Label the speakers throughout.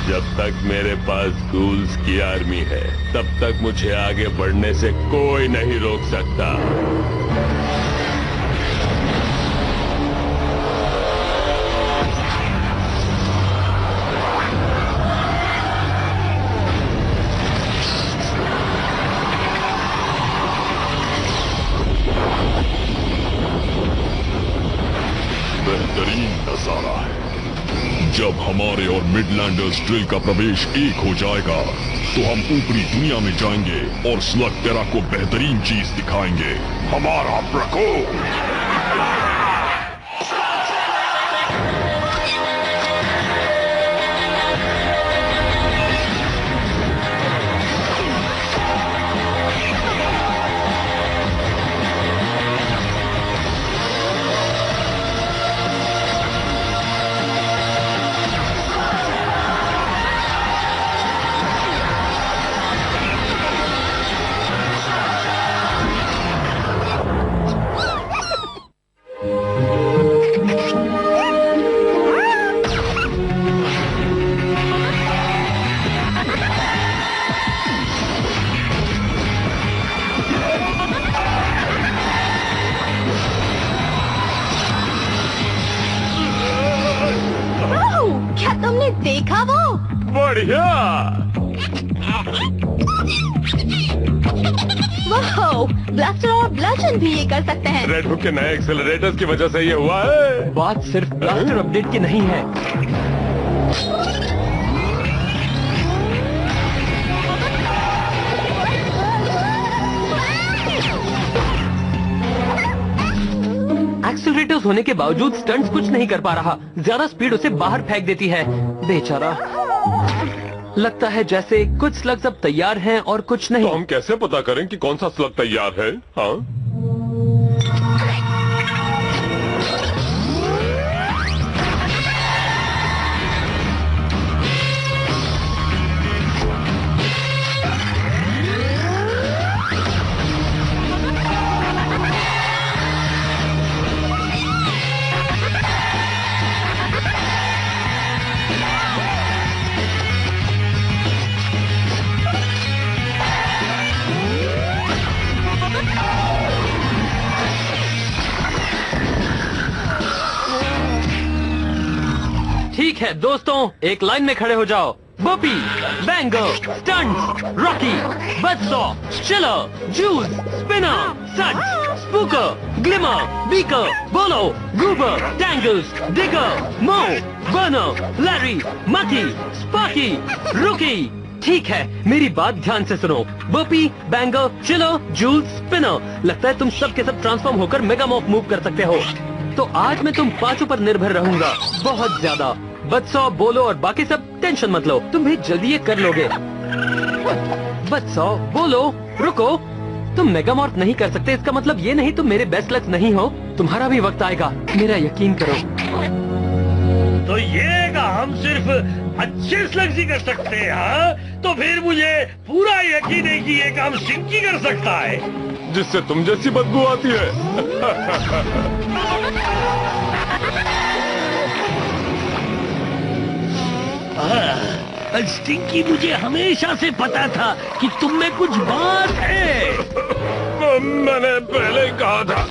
Speaker 1: जब तक मेरे पास गूल्स की आर्मी है तब तक मुझे आगे बढ़ने से कोई नहीं रोक सकता।
Speaker 2: बेहतरीन नजारा है। जब हमारे और मिडलैंडर्स ड्रिल का प्रवेश एक हो जाएगा तो हम ऊपरी दुनिया में जाएंगे और स्लग टेरा को बेहतरीन चीज दिखाएंगे, हमारा प्रकोप।
Speaker 3: देखा वो?
Speaker 1: बढ़िया।
Speaker 3: वाह, ब्लास्टर और ब्लास्टन भी ये कर सकते हैं।
Speaker 1: रेड हुक के नए एक्सेलरेटर्स की वजह से ये हुआ है।
Speaker 4: बात सिर्फ ब्लास्टर अपडेट की नहीं है। एक्सेलरेटर्स होने के बावजूद स्टंट्स कुछ नहीं कर पा रहा। ज्यादा स्पीड उसे बाहर फेंक देती है। बेचारा। लगता है जैसे कुछ स्लग्स अब तैयार हैं और कुछ नहीं।
Speaker 1: तो हम कैसे पता करें कि कौन सा स्लग तैयार है? हाँ?
Speaker 4: ठीक है दोस्तों, एक लाइन में खड़े हो जाओ। Boppy, Bango, Stunts, Rocky, Buzzsaw, Chiller, Juice, Spinner, Suds, Spooker, Glimmer, Beaker, Bolo, Goober, Tangles, Digger, Mo, Burner, Larry, Mucky, Sparky, Rookie. ठीक है, मेरी बात ध्यान से सुनो। Boppy, Bango, Chiller, Juice, Spinner. लगता है तुम सब के सब ट्रांसफॉर्म होकर मेगामॉर्फ मूव कर सकते हो। तो आज मैं तुम पांचों पर निर्भर रहूंगा, बहुत ज्यादा। बज़सॉ, बोलो और बाकी सब टेंशन मत लो, तुम भी जल्दी ये कर लोगे। बज़सॉ, बोलो, रुको। तुम मेगामॉर्फ नहीं कर सकते, इसका मतलब ये नहीं तुम मेरे बेस्ट लक नहीं हो। तुम्हारा भी वक्त आएगा, मेरा यकीन करो।
Speaker 5: तो ये काम सिर्फ अच्छे स्लग्स ही कर सकते हैं, हाँ? तो फिर मुझे पूरा यकीन है कि ये काम सिंकी कर सकता है,
Speaker 1: जिससे तुम जैसी बदबू आती है।
Speaker 5: स्टिंकी, मुझे हमेशा से पता था कि तुम में कुछ बात है।
Speaker 1: मैंने पहले ही कहा था।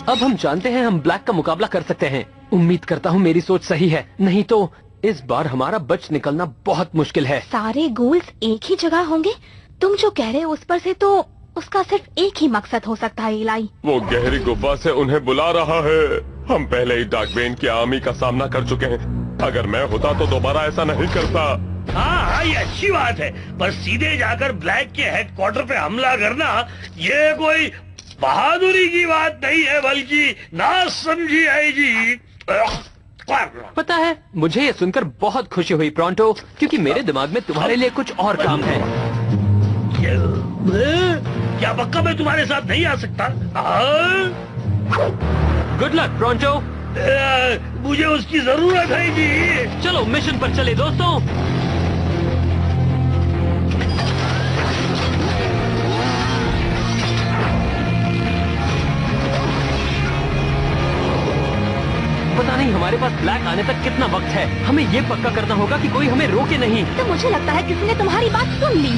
Speaker 4: अब हम जानते हैं हम ब्लैक का मुकाबला कर सकते हैं। उम्मीद करता हूँ मेरी सोच सही है, नहीं तो इस बार हमारा बच निकलना बहुत मुश्किल है।
Speaker 3: सारे गोल्स एक ही जगह होंगे? तुम जो कह रहे हो उस पर से तो उसका सिर्फ एक ही मकसद हो सकता है इलाई।
Speaker 1: वो गहरी गुफा से उन्हें बुला रहा है। हम पहले ही डार्कबेन की आर्मी का सामना कर चुके हैं। अगर मैं होता तो दोबारा ऐसा नहीं करता।
Speaker 5: हाँ, ये अच्छी बात है, पर सीधे जाकर ब्लैक के हेडक्वार्टर पे हमला करना ये कोई बहादुरी की बात नहीं है, बल्कि ना समझी आएगी।
Speaker 4: पता है, मुझे ये सुनकर बहुत खुशी हुई प्रॉन्टो, क्योंकि मेरे दिमाग में तुम्हारे लिए कुछ और काम है।
Speaker 5: क्या पक्का मैं तुम्हारे साथ नहीं आ सकता?
Speaker 4: Good luck pronto.
Speaker 5: मुझे उसकी जरूरत है जी।
Speaker 4: चलो मिशन पर चले दोस्तों। पता नहीं हमारे पास ब्लैक आने तक कितना वक्त है। हमें ये पक्का करना होगा कि कोई हमें रोके नहीं।
Speaker 3: तो मुझे लगता है किसी ने तुम्हारी बात सुन ली।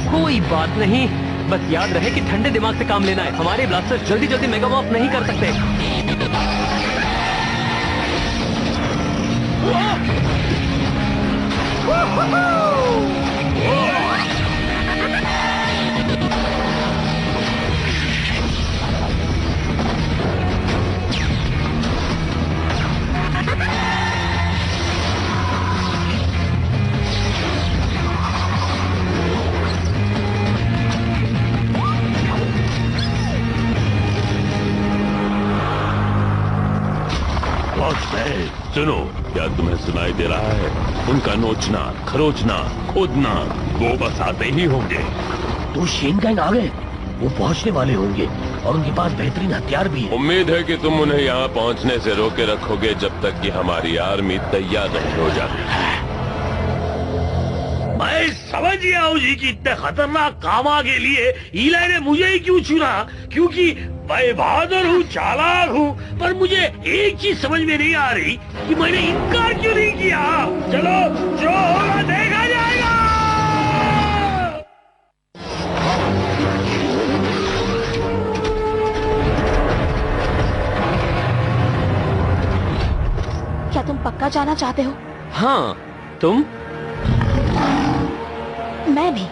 Speaker 4: कोई बात नहीं, बस याद रहे कि ठंडे दिमाग से काम लेना है। हमारे ब्लास्टर्स जल्दी जल्दी मेगा मॉर्फ नहीं कर सकते।
Speaker 1: सुनो, क्या तुम्हें सुनाई दे रहा है? उनका नोचना, खरोचना, खोदना, वो बस आते ही होंगे।
Speaker 5: तो शेन गैंग आ गए, वो पहुंचने वाले होंगे और उनके पास बेहतरीन हथियार भी है।
Speaker 1: उम्मीद है कि तुम उन्हें यहाँ पहुँचने से रोके रखोगे जब तक कि हमारी आर्मी तैयार नहीं हो जाती।
Speaker 5: मैं समझ गया हूँ जी कि इतने खतरनाक कामा के लिए ईलाई ने मुझे ही क्यों चुना, क्योंकि मैं बहादुर हूँ, चालाक हूँ। पर मुझे एक चीज समझ में नहीं आ रही कि मैंने इनकार क्यों नहीं किया। चलो, जो होगा देखा जाएगा।
Speaker 3: क्या तुम पक्का जाना चाहते हो?
Speaker 4: हाँ, तुम?
Speaker 3: मैं भी।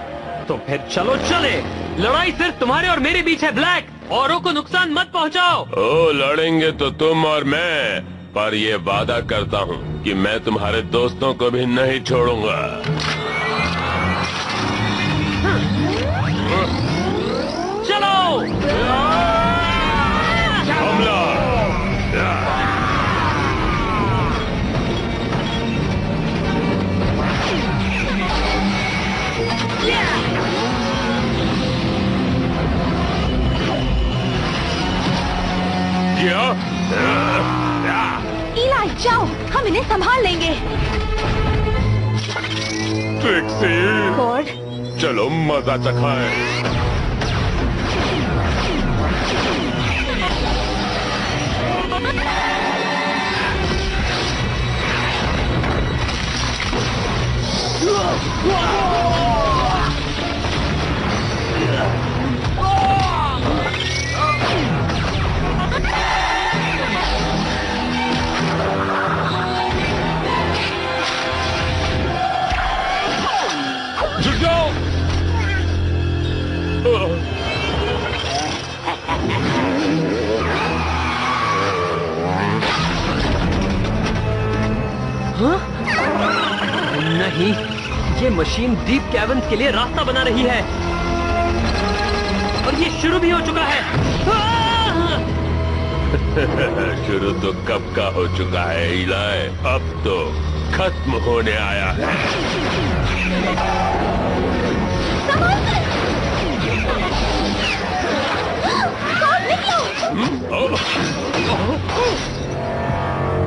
Speaker 4: तो फिर चलो चले। लड़ाई सिर्फ तुम्हारे और मेरे बीच है ब्लैक, औरों को नुकसान मत पहुंचाओ।
Speaker 1: ओ, लड़ेंगे तो तुम और मैं, पर ये वादा करता हूँ कि मैं तुम्हारे दोस्तों को भी नहीं छोड़ूंगा।
Speaker 4: चलो
Speaker 1: हमला!
Speaker 3: इलाई, जाओ, हम इन्हें संभाल लेंगे।
Speaker 1: ट्रिक्सी,
Speaker 3: गॉड,
Speaker 1: चलो मजा चखाएं। झुक जाओ।
Speaker 4: हाँ? नहीं, ये मशीन डीप कैवर्न्स के लिए रास्ता बना रही है और ये शुरू भी हो चुका है।
Speaker 1: शुरू तो कब का हो चुका है इलाई, अब तो खत्म होने आया है।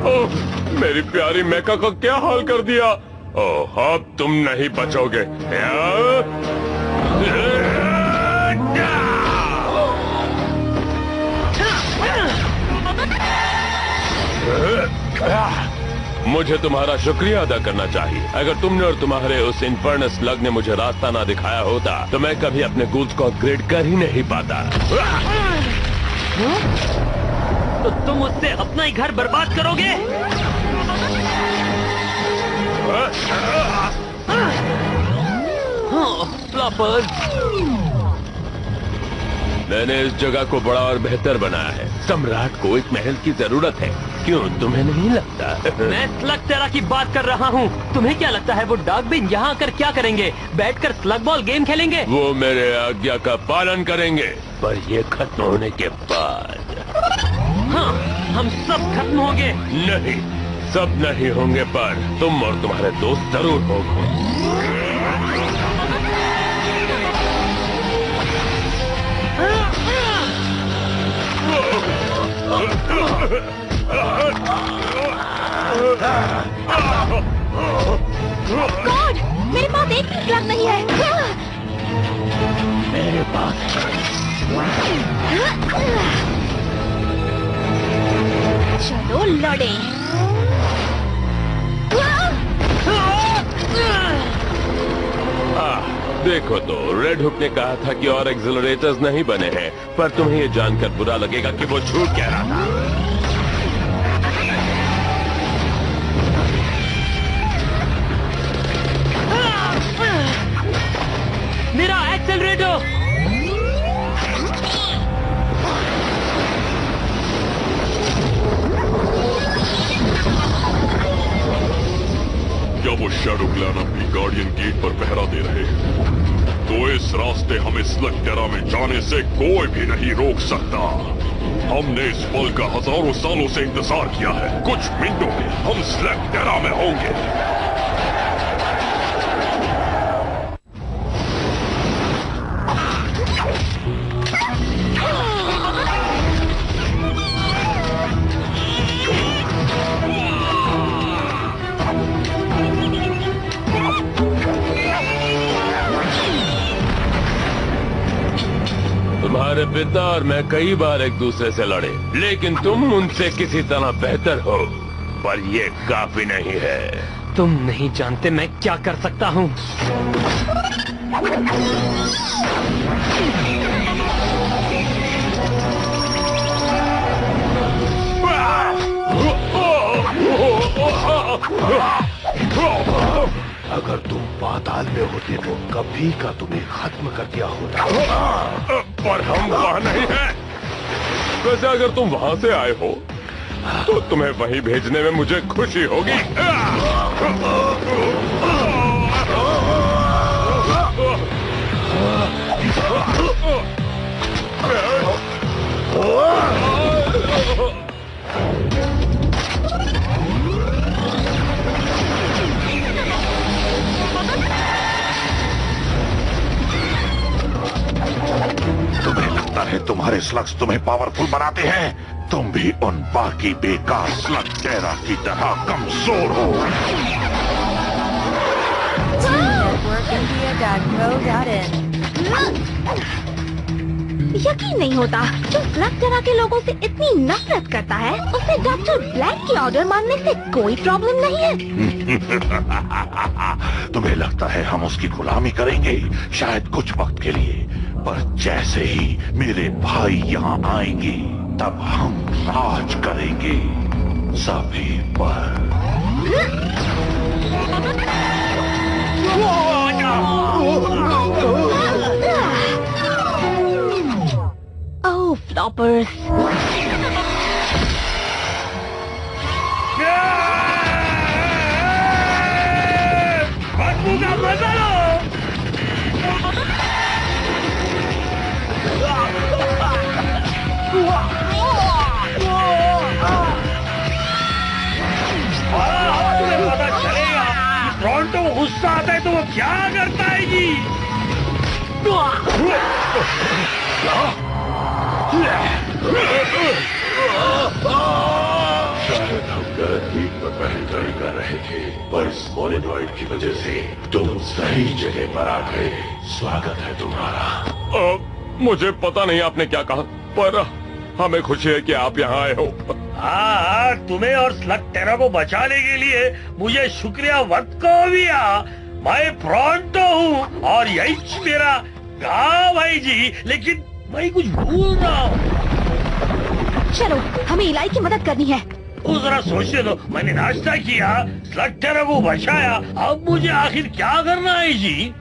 Speaker 1: ओह, मेरी प्यारी मेका का क्या हाल कर दिया। ओह, अब तुम नहीं बचोगे। मुझे तुम्हारा शुक्रिया अदा करना चाहिए। अगर तुमने और तुम्हारे उस इन्फर्नस स्लग ने मुझे रास्ता ना दिखाया होता तो मैं कभी अपने गूल्स को अपग्रेड कर ही नहीं पाता।
Speaker 4: तो तुम उससे अपना ही घर बर्बाद करोगे?
Speaker 1: मैंने इस जगह को बड़ा और बेहतर बनाया है। सम्राट को एक महल की जरूरत है, क्यों तुम्हें नहीं लगता?
Speaker 4: मैं स्लग तेरा की बात कर रहा हूँ। तुम्हें क्या लगता है वो डार्कबेन यहाँ आकर क्या करेंगे? बैठकर स्लग बॉल गेम खेलेंगे?
Speaker 1: वो मेरे आज्ञा का पालन करेंगे, पर ये खत्म होने के बाद।
Speaker 4: हाँ, हम सब खत्म होंगे।
Speaker 1: नहीं, सब नहीं होंगे, पर तुम और तुम्हारे दोस्त जरूर होंगे।
Speaker 3: गॉड, मेरे पास एक भी स्लग नहीं है।
Speaker 5: मेरे पास
Speaker 3: चलो लड़े।
Speaker 1: देखो तो रेड हुक ने कहा था कि और एक्सेलरेटर्स नहीं बने हैं, पर तुम्हें ये जानकर बुरा लगेगा कि वो झूठ कह रहा था।
Speaker 4: मेरा एक्सेलरेटर!
Speaker 2: क्या वो शैडो क्लैन अपनी गार्डियन गेट पर पहरा दे रहे हैं? तो इस रास्ते हमें स्लग टेरा में जाने से कोई भी नहीं रोक सकता। हमने इस पल का हजारों सालों से इंतजार किया है। कुछ मिनटों में हम स्लग टेरा में होंगे।
Speaker 1: तुम्हारे पिता और मैं कई बार एक दूसरे से लड़े, लेकिन तुम उनसे किसी तरह बेहतर हो, पर ये काफी नहीं है।
Speaker 4: तुम नहीं जानते मैं क्या कर सकता हूँ।
Speaker 6: अगर तुम पाताल में होते तो कभी का तुम्हें खत्म कर दिया होता।
Speaker 1: पर हम वहाँ नहीं हैं। वैसे अगर तुम वहाँ से आए हो तो तुम्हें वहीं भेजने में मुझे खुशी होगी।
Speaker 6: तुम्हें लगता है तुम्हारे स्लग्स तुम्हें पावरफुल बनाते हैं? तुम भी उन बाकी बेकार स्लग टेरा की तरह कमजोर हो।
Speaker 3: यकीन नहीं होता, जो स्लग टेरा के लोगों से इतनी नफरत करता है, उसे डॉक्टर ब्लैक की ऑर्डर मानने से कोई प्रॉब्लम नहीं है।
Speaker 6: तुम्हें लगता है हम उसकी गुलामी करेंगे? शायद कुछ वक्त के लिए, पर जैसे ही मेरे भाई यहाँ आएंगे तब हम राज करेंगे सभी पर।
Speaker 3: ओह फ्लॉपर्स।
Speaker 5: बदबू का मजा लो। तुम्हें पता चलेगा कि टोरंटो को गुस्सा आता है तो वो क्या करता है जी।
Speaker 6: शायद हम गलत मीट पर पहलकड़ी कर रहे थे, पर इस मोलिनॉइड की वजह से तुम सही जगह पर आ गए। स्वागत है तुम्हारा।
Speaker 1: मुझे पता नहीं आपने क्या कहा, पर हमें खुशी है कि आप यहाँ आए हो।
Speaker 5: हाँ, तुम्हें और स्लग टेरा को बचाने के लिए मुझे शुक्रिया वक्त को दिया। मैं टोरंटो हूँ और यही मेरा गाँव है जी, लेकिन मैं कुछ भूल रहा हूँ।
Speaker 3: चलो, हमें इलाई की मदद करनी है।
Speaker 5: तो जरा सोचने दो, मैंने नाश्ता किया, स्लग टेरा को बचाया, अब मुझे आखिर क्या करना है जी।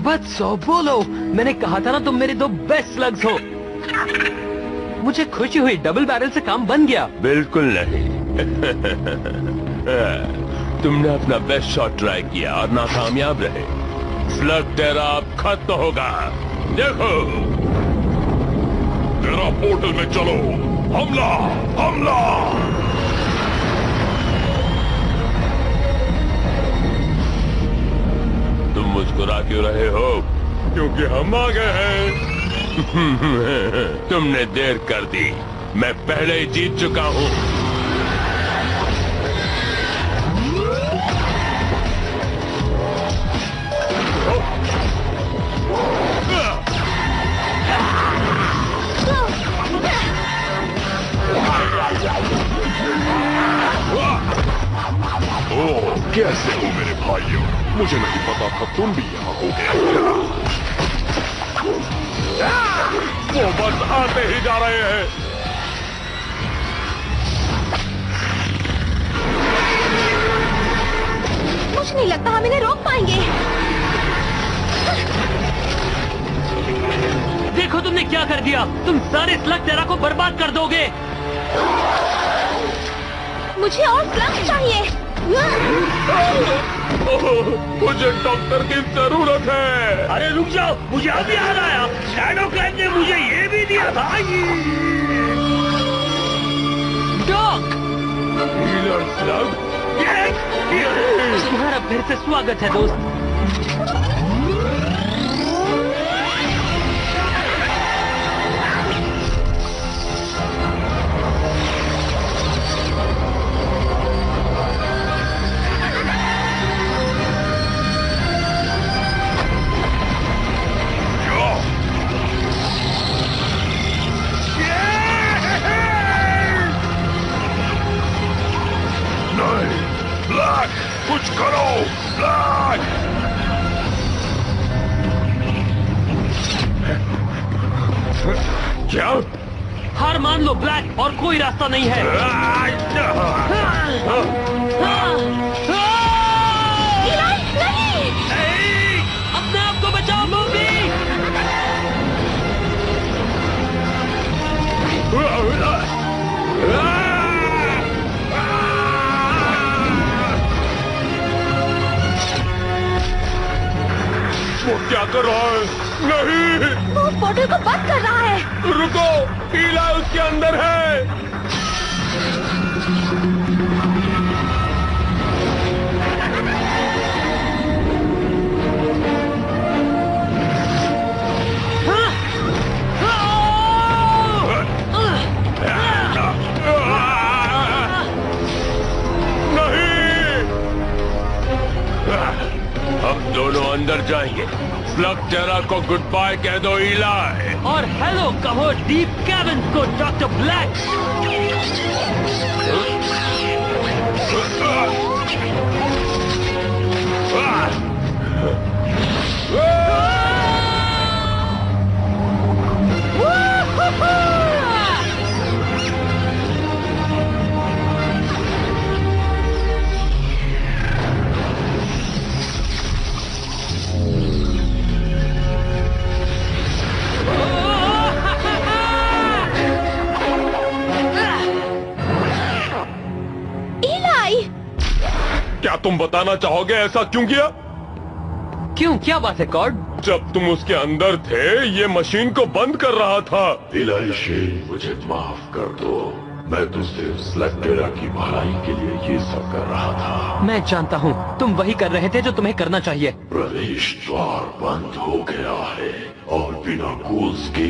Speaker 4: बच्चों बोलो, मैंने कहा था ना तुम मेरे दो बेस्ट स्लग्स हो। मुझे खुशी हुई, डबल बैरल से काम बन गया।
Speaker 1: बिल्कुल नहीं। तुमने अपना बेस्ट शॉट ट्राई किया और नाकामयाब रहे। स्लग टेरा अब खत्म होगा। देखो,
Speaker 2: टेरा पोर्टल में चलो। हमला, हमला।
Speaker 1: तुम मुस्कुरा क्यों रहे हो? क्योंकि हम आ गए हैं। तुमने देर कर दी, मैं पहले ही जीत चुका हूँ। तो तुम भी यहाँ होगे। वो बस आते ही जा रहे हैं।
Speaker 3: मुझे नहीं लगता हम इन्हें रोक पाएंगे।
Speaker 4: देखो तुमने क्या कर दिया। तुम सारे स्लग टेरा को बर्बाद कर दोगे।
Speaker 3: मुझे और स्लग चाहिए।
Speaker 1: मुझे डॉक्टर की जरूरत है।
Speaker 5: अरे रुक जाओ, मुझे अब याद आया, शैडो क्लैन ने मुझे ये भी दिया था।
Speaker 4: Dock,
Speaker 1: healer slug.
Speaker 4: तुम्हारा फिर से स्वागत है दोस्त।
Speaker 6: ब्लैक, कुछ करो ब्लैक।
Speaker 1: क्या?
Speaker 4: हार मान लो ब्लैक, और कोई रास्ता नहीं है। अपने आप को बचाओ बॉबी।
Speaker 1: वो क्या कर रहा है? नहीं,
Speaker 3: वो उस पोर्टल को बंद कर रहा है।
Speaker 1: रुको, हीला उसके अंदर है। हम दोनों अंदर जाएंगे। स्लग टेरा को गुड बाय कह दो इलाई।
Speaker 4: और हेलो कहो डीप कैबिन को डॉक्टर ब्लैक।
Speaker 1: क्या तुम बताना चाहोगे ऐसा क्यों किया?
Speaker 4: क्यों, क्या बात है कॉर्ड?
Speaker 1: जब तुम उसके अंदर थे, ये मशीन को बंद कर रहा था।
Speaker 6: इलाइशे, मुझे माफ कर दो। मैं तो सिर्फ स्लग टेरा की भलाई के लिए ये सब कर रहा था।
Speaker 4: मैं जानता हूँ, तुम वही कर रहे थे जो तुम्हें करना चाहिए।
Speaker 6: प्रवेश द्वार बंद हो गया है और बिना गोल्स के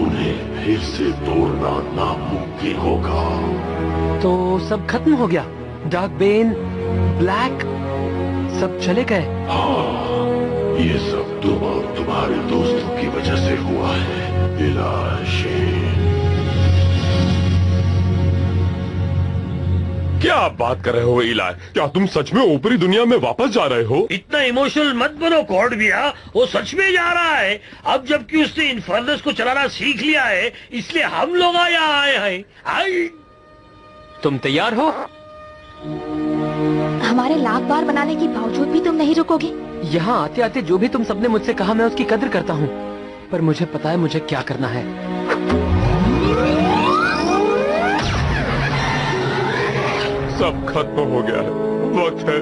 Speaker 6: उन्हें फिर से तोड़ना नामुमकिन होगा।
Speaker 4: तो सब खत्म हो गया? डार्क बेन, ब्लैक, सब चले गए?
Speaker 6: हाँ, ये सब तुम और तुम्हारे दोस्तों की वजह से हुआ है इलाशे।
Speaker 1: क्या आप बात कर रहे हो इलाई? क्या तुम सच में ऊपरी दुनिया में वापस जा रहे हो?
Speaker 5: इतना इमोशनल मत बनो कॉर्ड भैया, वो सच में जा रहा है। अब जबकि उसने इन्फर्नस को चलाना सीख लिया है, इसलिए हम लोग यहाँ आए हैं। आई।
Speaker 4: तुम तैयार हो?
Speaker 3: हमारे लाख बार बनाने के बावजूद भी तुम नहीं रुकोगे?
Speaker 4: यहाँ आते आते जो भी तुम सबने मुझसे कहा, मैं उसकी कदर करता हूँ, पर मुझे पता है मुझे क्या करना है।
Speaker 1: सब खत्म हो गया है, वक्त है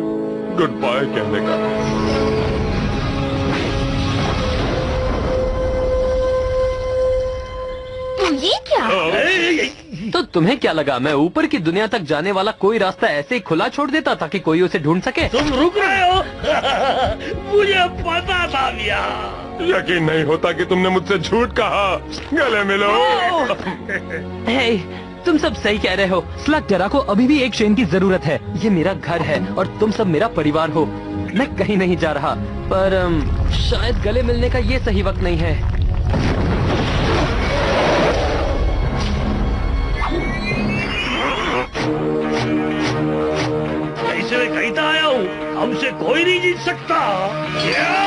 Speaker 1: गुड बाय कहने का।
Speaker 3: ये क्या?
Speaker 4: तो तुम्हें क्या लगा मैं ऊपर की दुनिया तक जाने वाला कोई रास्ता ऐसे ही खुला छोड़ देता ताकि कोई उसे ढूंढ सके?
Speaker 5: तुम रुक रहे हो? मुझे पता था भैया।
Speaker 1: यकीन नहीं होता कि तुमने मुझसे झूठ कहा। गले मिलो।
Speaker 4: हे, तुम सब सही कह रहे हो। स्लग टेरा को अभी भी एक चेन की जरूरत है। ये मेरा घर है और तुम सब मेरा परिवार हो। मैं कहीं नहीं जा रहा, पर शायद गले मिलने का ये सही वक्त नहीं है।
Speaker 5: ऐसे मैं कहीं तो आया हूँ। हम हमसे कोई नहीं जीत सकता। या!